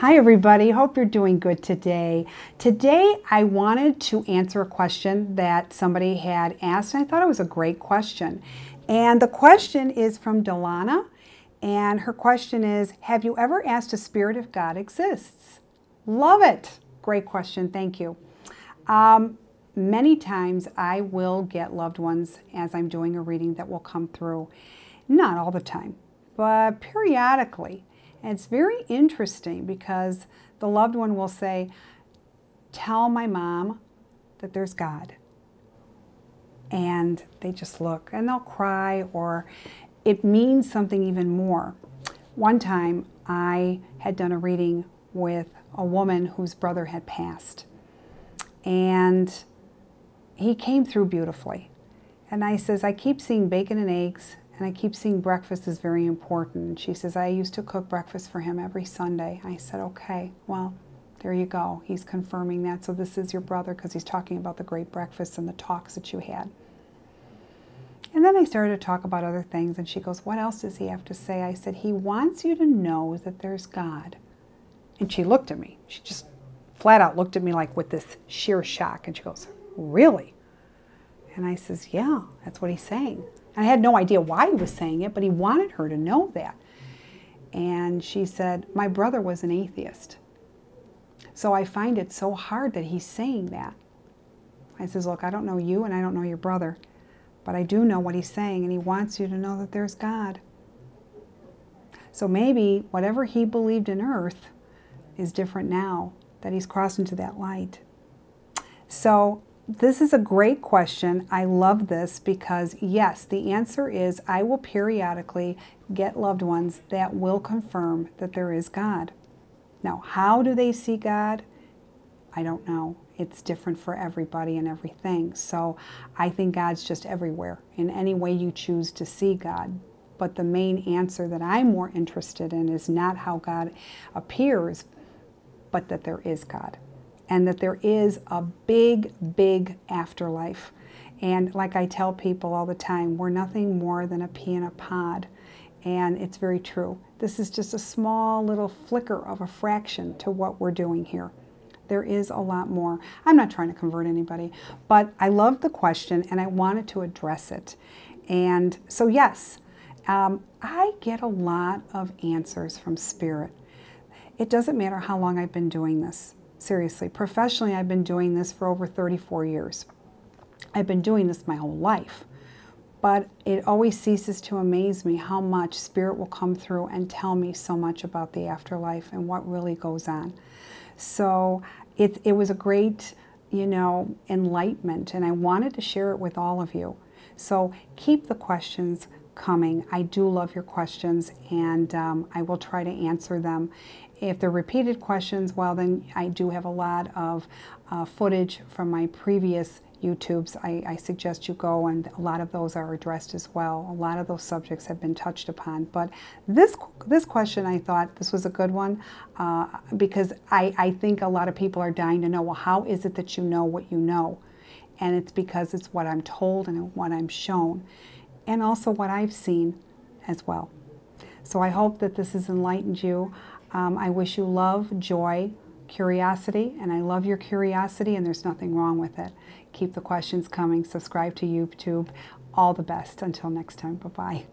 Hi everybody, hope you're doing good today. Today I wanted to answer a question that somebody had asked, and I thought it was a great question. And the question is from Delana, and her question is, have you ever asked a spirit if God exists? Love it. Great question, thank you. Many times I will get loved ones as I'm doing a reading that will come through. Not all the time, but periodically. And it's very interesting because the loved one will say, tell my mom that there's God. And they just look and they'll cry, or it means something even more. One time I had done a reading with a woman whose brother had passed. And he came through beautifully. And I says, I keep seeing bacon and eggs, and I keep seeing breakfast is very important. And she says, I used to cook breakfast for him every Sunday. I said, okay, well, there you go. He's confirming that. So this is your brother, because he's talking about the great breakfast and the talks that you had. And then I started to talk about other things, and she goes, what else does he have to say? I said, he wants you to know that there's God. And she looked at me. She just flat out looked at me like with this sheer shock. And she goes, really? And I says, yeah, that's what he's saying. And I had no idea why he was saying it, but he wanted her to know that. And she said, my brother was an atheist. So I find it so hard that he's saying that. I says, look, I don't know you and I don't know your brother, but I do know what he's saying, and he wants you to know that there's God. So maybe whatever he believed in earth is different now that he's crossed into that light. So this is a great question. I love this because, yes, the answer is I will periodically get loved ones that will confirm that there is God. Now, how do they see God? I don't know. It's different for everybody and everything. So I think God's just everywhere in any way you choose to see God. But the main answer that I'm more interested in is not how God appears, but that there is God. And that there is a big, big afterlife. And like I tell people all the time, we're nothing more than a pea in a pod. And it's very true. This is just a small little flicker of a fraction to what we're doing here. There is a lot more. I'm not trying to convert anybody, but I love the question and I wanted to address it. And so yes, I get a lot of answers from Spirit. It doesn't matter how long I've been doing this. Seriously, professionally, I've been doing this for over 34 years. I've been doing this my whole life. But it always ceases to amaze me how much Spirit will come through and tell me so much about the afterlife and what really goes on. So it was a great, enlightenment, and I wanted to share it with all of you. So keep the questions coming. I do love your questions, and I will try to answer them. If they're repeated questions, well, then I do have a lot of footage from my previous YouTubes. I suggest you go, and a lot of those are addressed as well. A lot of those subjects have been touched upon. But this question, I thought this was a good one because I think a lot of people are dying to know, well, how is it that you know what you know? And it's because it's what I'm told and what I'm shown, and also what I've seen as well. So I hope that this has enlightened you. I wish you love, joy, curiosity, and I love your curiosity, and there's nothing wrong with it. Keep the questions coming. Subscribe to YouTube. All the best. Until next time. Bye-bye.